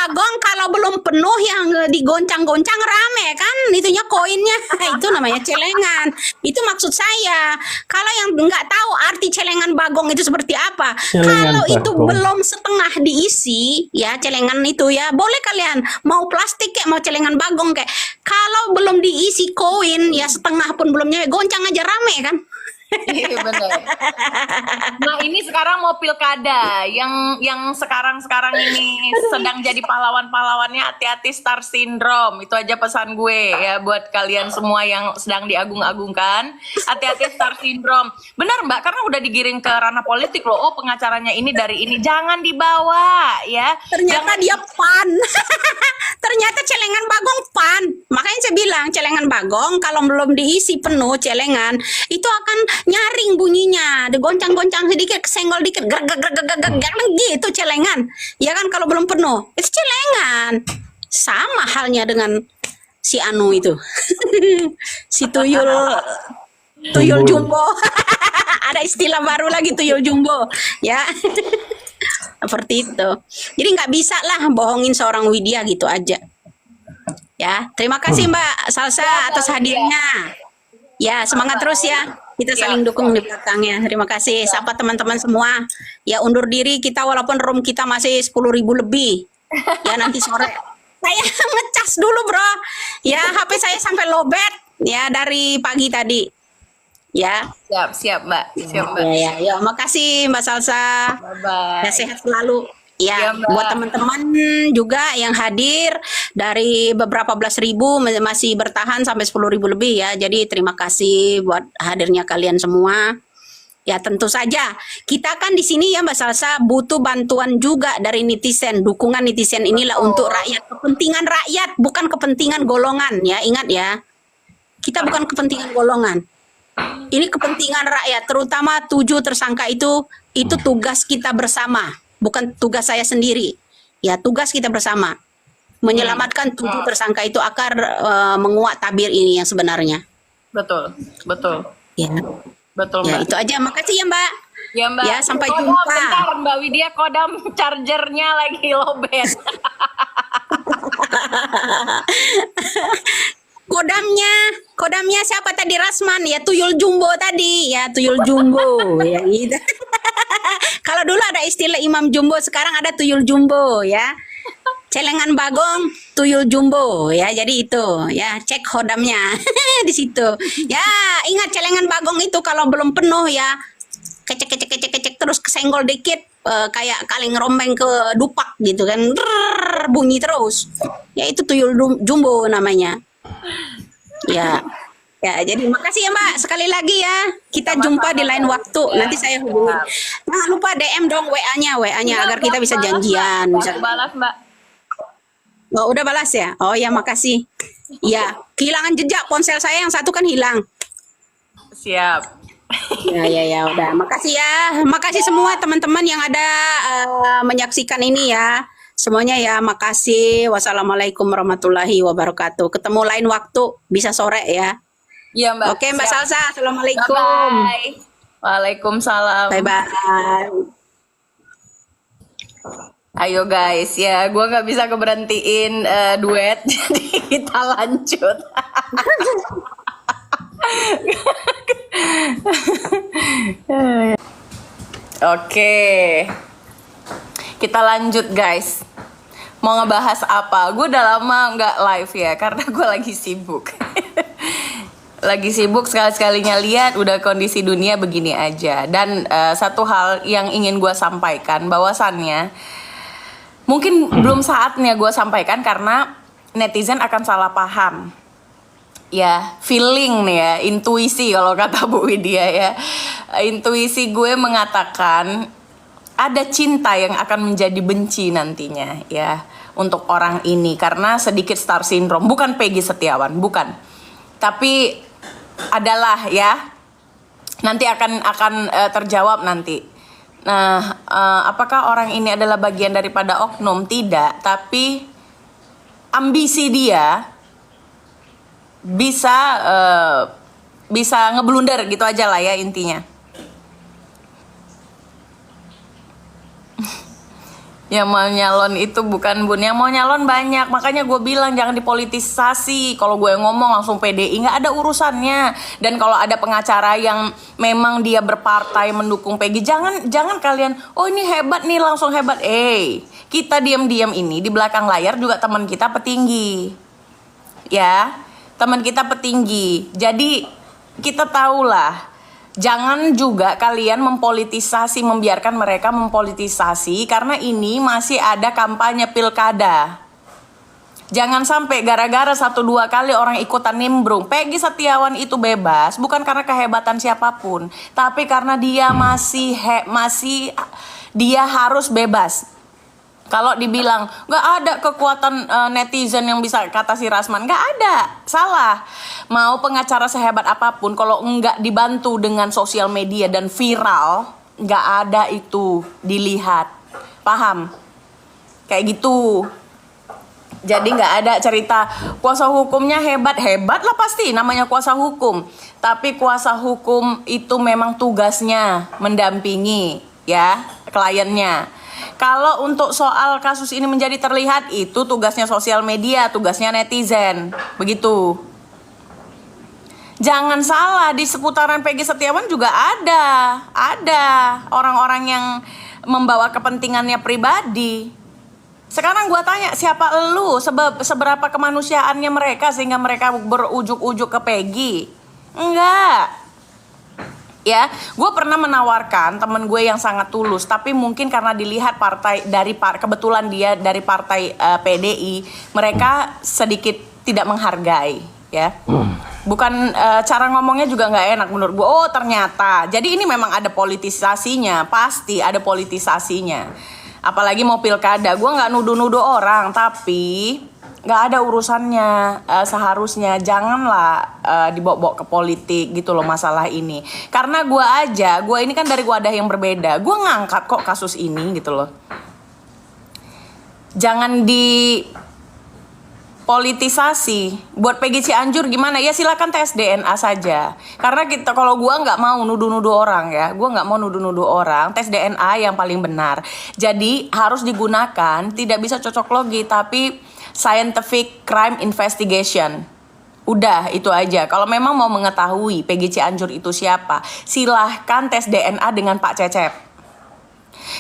bagong kalau belum penuh yang digoncang-goncang rame kan, itunya koinnya. Itu namanya celengan. Itu maksud saya. Kalau yang nggak tahu arti celengan bagong itu seperti apa, Celengan kalau itu bagong. belum setengah diisi, ya celengan itu ya boleh kalian mau plastik kayak mau celengan bagong kayak. Kalau belum diisi koin ya setengah pun belum nyampe, goncang aja rame kan. Iya benar. Nah ini sekarang mau pilkada yang sekarang ini sedang jadi pahlawan-pahlawannya, hati-hati star syndrome. Itu aja pesan gue ya buat kalian semua yang sedang diagung-agungkan, hati-hati star syndrome. Benar Mbak, karena udah digiring ke ranah politik loh. Oh pengacaranya ini dari ini, jangan dibawa ya. Ternyata dia pan. Ternyata celengan bagong pan. Makanya saya bilang celengan bagong kalau belum diisi penuh celengan itu akan nyaring bunyinya, digoncang-goncang sedikit, kesenggol dikit, gitu celengan. Ya kan kalau belum penuh itu celengan. Sama halnya dengan si Anu itu. Si tuyul jumbo. Ada istilah baru lagi tuyul jumbo ya. Seperti itu. Jadi nggak bisa lah bohongin seorang Widya gitu aja. Ya, terima kasih Mbak Salsa atas hadirnya. Ya, semangat terus ya. Kita saling dukung di belakangnya. Terima kasih. Sapa teman-teman semua. Ya, undur diri kita walaupun room kita masih 10.000 lebih. Ya, nanti sore. Saya ngecas dulu, Bro. Ya, HP saya sampai lowbat ya dari pagi tadi. Ya. Siap Mbak, siap Mbak. Ya, makasih Mbak Salsa. Bye-bye. Ya, sehat selalu. Ya, Ya, Mbak. buat teman-teman juga yang hadir dari beberapa belas ribu masih bertahan sampai 10.000 lebih ya. Jadi terima kasih buat hadirnya kalian semua. Ya tentu saja kita kan di sini ya Mbak Salsa butuh bantuan juga dari netizen. Dukungan netizen inilah untuk rakyat, kepentingan rakyat, bukan kepentingan golongan ya. Ingat ya. Kita bukan kepentingan golongan. Ini kepentingan rakyat, terutama 7 tersangka itu tugas kita bersama, bukan tugas saya sendiri. Ya, tugas kita bersama. Menyelamatkan 7 tersangka itu agar menguak tabir ini yang sebenarnya. Betul. Ya. Betul Ya, Mbak. itu aja. Makasih ya, Mbak. Ya Mbak. Ya, sampai Kodam, jumpa. Bentar Mbak Widya, kodam chargernya lagi lowbat. Kodamnya siapa tadi, Rasman? Ya, tuyul jumbo tadi. Ya, tuyul jumbo. Ya, gitu. Kalau dulu ada istilah Imam Jumbo, sekarang ada tuyul jumbo ya. Celengan bagong, tuyul jumbo ya. Jadi itu ya, cek kodamnya di situ. Ya, ingat celengan bagong itu kalau belum penuh ya, kecek terus kesenggol dikit kayak kaleng rombeng ke dupak gitu kan. Drrrr, bunyi terus. Ya itu tuyul jumbo namanya. Ya. Ya, jadi makasih ya Mbak sekali lagi ya. Kita jumpa di lain waktu. Nanti saya hubungi. Jangan lupa DM dong WA-nya agar kita bisa janjian. Bisa. Balas Mbak. Oh, udah balas ya? Oh ya, makasih. Ya, kehilangan jejak ponsel saya yang satu kan hilang. Siap. Ya, udah. Makasih ya. Makasih semua teman-teman yang ada menyaksikan ini ya. Semuanya ya, makasih. Wassalamualaikum warahmatullahi wabarakatuh. Ketemu lain waktu, bisa sore ya. Iya Mbak. Oke Mbak Siap. Salsa, assalamualaikum. Bye-bye. Waalaikumsalam. Bye-bye. Ayo guys, ya gue nggak bisa keberhentiin duet, jadi kita lanjut. Oke, kita lanjut guys. Mau ngebahas apa? Gue udah lama nggak live ya, karena gue lagi sibuk. Lagi sibuk sekali-sekalinya lihat udah kondisi dunia begini aja. Dan satu hal yang ingin gue sampaikan, bahwasannya mungkin belum saatnya gue sampaikan karena netizen akan salah paham. Ya, feeling nih ya, intuisi kalau kata Bu Widya ya. Intuisi gue mengatakan ada cinta yang akan menjadi benci nantinya ya untuk orang ini karena sedikit star syndrome, bukan Peggy Setiawan, bukan. Tapi adalah ya. Nanti akan terjawab nanti. Nah, apakah orang ini adalah bagian daripada oknum? Tidak, tapi ambisi dia bisa ngeblunder gitu aja lah ya intinya. Yang mau nyalon itu bukan Bun, yang mau nyalon banyak. Makanya gue bilang jangan dipolitisasi. Kalau gue ngomong langsung PDI, nggak ada urusannya. Dan kalau ada pengacara yang memang dia berpartai mendukung Peggy, jangan kalian, oh ini hebat nih, langsung hebat. Kita diam-diam ini di belakang layar juga teman kita petinggi. Ya, teman kita petinggi. Jadi kita tahulah. Jangan juga kalian mempolitisasi, membiarkan mereka mempolitisasi, karena ini masih ada kampanye pilkada. Jangan sampai gara-gara 1-2 kali orang ikutan nimbrung. Peggy Setiawan itu bebas bukan karena kehebatan siapapun, tapi karena dia dia harus bebas. Kalau dibilang nggak ada kekuatan netizen yang bisa kata si Rasman, nggak ada, salah. Mau pengacara sehebat apapun, kalau nggak dibantu dengan sosial media dan viral, nggak ada itu dilihat, paham? Kayak gitu. Jadi nggak ada cerita kuasa hukumnya hebat lah, pasti namanya kuasa hukum. Tapi kuasa hukum itu memang tugasnya mendampingi ya kliennya. Kalau untuk soal kasus ini menjadi terlihat, itu tugasnya sosial media, tugasnya netizen, begitu. Jangan salah, di seputaran Peggy Setiawan juga ada orang-orang yang membawa kepentingannya pribadi. Sekarang gue tanya, siapa elu? Seberapa kemanusiaannya mereka sehingga mereka berujuk-ujuk ke Peggy? Enggak. Ya, gue pernah menawarkan temen gue yang sangat tulus, tapi mungkin karena dilihat kebetulan dia dari partai PDI, mereka sedikit tidak menghargai, ya. Bukan cara ngomongnya juga nggak enak menurut gue. Oh ternyata, jadi ini memang ada politisasinya, pasti ada politisasinya. Apalagi mau pilkada, gue nggak nuduh-nuduh orang, tapi nggak ada urusannya. Seharusnya janganlah dibawa-bawa ke politik gitu loh masalah ini. Karena gue ini kan dari wadah yang berbeda, gue ngangkat kok kasus ini gitu loh. Jangan dipolitisasi. Buat Peggy Cianjur gimana? Ya silakan tes DNA saja. Karena kalau gue nggak mau nuduh-nuduh orang ya, gue nggak mau nuduh-nuduh orang. Tes DNA yang paling benar. Jadi harus digunakan, tidak bisa cocok logi, tapi scientific crime investigation. Udah itu aja. Kalau memang mau mengetahui Peggy Cianjur itu siapa, silahkan tes DNA dengan Pak Cecep.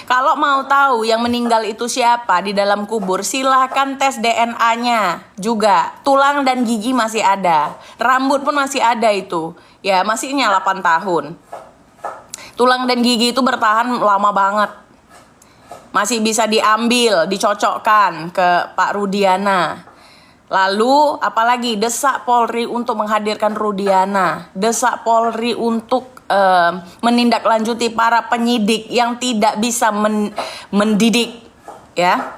Kalau mau tahu yang meninggal itu siapa di dalam kubur, silahkan tes DNA-nya juga. Tulang dan gigi masih ada, rambut pun masih ada itu. Ya masihnya 8 tahun. Tulang dan gigi itu bertahan lama banget. Masih bisa diambil, dicocokkan ke Pak Rudiana. Lalu apalagi desak Polri untuk menghadirkan Rudiana, desak Polri untuk menindaklanjuti para penyidik yang tidak bisa mendidik, ya.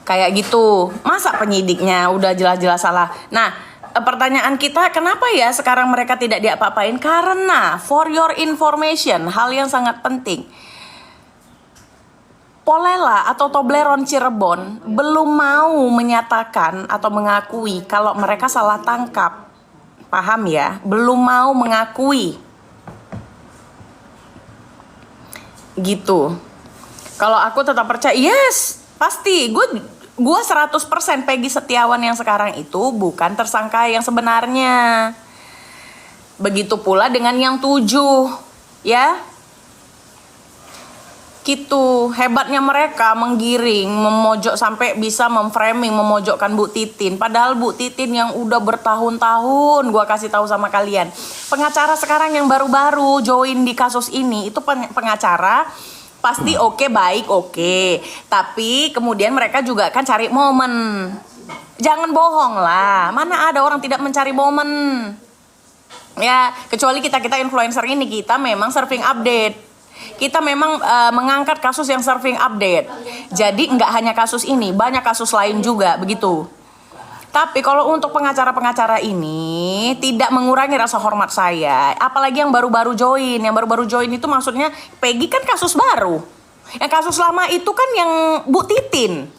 Kayak gitu. Masa penyidiknya udah jelas-jelas salah. Nah, pertanyaan kita, kenapa ya sekarang mereka tidak diapa-apain? Karena for your information, hal yang sangat penting, Polela atau Tobleron Cirebon belum mau menyatakan atau mengakui kalau mereka salah tangkap. Paham ya? Belum mau mengakui. Gitu. Kalau aku tetap percaya, yes, pasti. Gue 100% Peggy Setiawan yang sekarang itu bukan tersangka yang sebenarnya. Begitu pula dengan yang 7, ya. Gitu, hebatnya mereka menggiring, memojok sampai bisa memframing, memojokkan Bu Titin. Padahal Bu Titin yang udah bertahun-tahun, gue kasih tahu sama kalian, pengacara sekarang yang baru-baru join di kasus ini, itu pengacara pasti baik, tapi kemudian mereka juga kan cari momen. Jangan bohong lah, mana ada orang tidak mencari momen. Ya, kecuali kita influencer ini, kita memang surfing update. Kita memang mengangkat kasus yang surfing update. Jadi nggak hanya kasus ini, banyak kasus lain juga begitu. Tapi kalau untuk pengacara-pengacara ini tidak mengurangi rasa hormat saya. Apalagi yang baru-baru join. Yang baru-baru join itu maksudnya Peggy kan kasus baru. Yang kasus lama itu kan yang Bu Titin.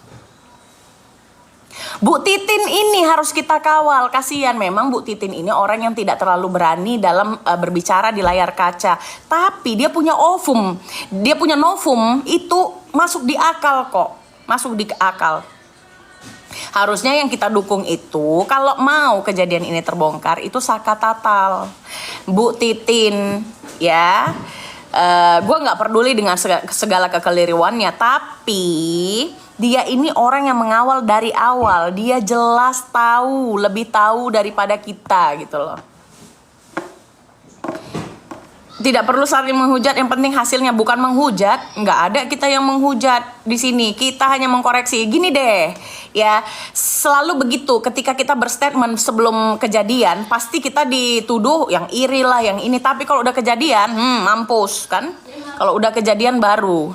Bu Titin ini harus kita kawal. Kasihan memang Bu Titin ini orang yang tidak terlalu berani dalam berbicara di layar kaca. Tapi dia punya ovum, dia punya novum, itu masuk di akal kok. Masuk di akal. Harusnya yang kita dukung itu, kalau mau kejadian ini terbongkar, itu Saka Tatal, Bu Titin, ya. Gue nggak peduli dengan segala kekeliruannya, tapi dia ini orang yang mengawal dari awal. Dia jelas tahu, lebih tahu daripada kita gitu loh. Tidak perlu saling menghujat, yang penting hasilnya. Bukan menghujat, nggak ada kita yang menghujat di sini. Kita hanya mengkoreksi. Gini deh, ya selalu begitu. Ketika kita berstatement sebelum kejadian, pasti kita dituduh yang iri lah, yang ini. Tapi kalau udah kejadian, mampus kan? Kalau udah kejadian baru.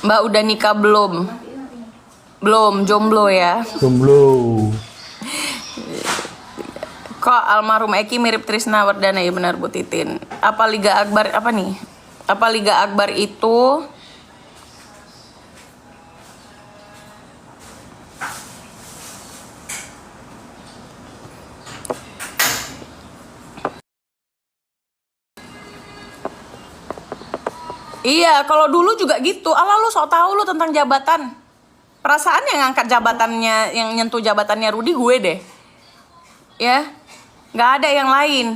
Mbak udah nikah belum? Belum, jomblo ya. Jomblo. Kok almarhum Eki mirip Trisna Wardana? Ya benar Bu Titin. Apa Liga Akbar apa nih? Apa Liga Akbar itu iya, kalau dulu juga gitu. Alah lu sok tahu lu tentang jabatan. Perasaan yang ngangkat jabatannya, yang nyentuh jabatannya Rudi gue deh. Ya, nggak ada yang lain.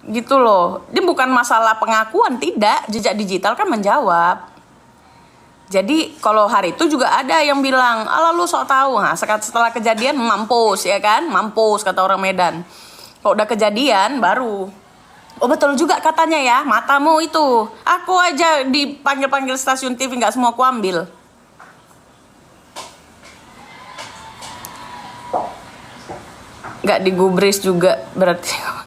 Gitu loh. Ini bukan masalah pengakuan, tidak. Jejak digital kan menjawab. Jadi kalau hari itu juga ada yang bilang, alah lu sok tahu. Nah, setelah kejadian mampus ya kan? Mampus kata orang Medan. Kalau udah kejadian baru. Oh betul juga katanya ya, matamu itu. Aku aja dipanggil-panggil stasiun TV, nggak semua aku ambil. Nggak digubris juga berarti.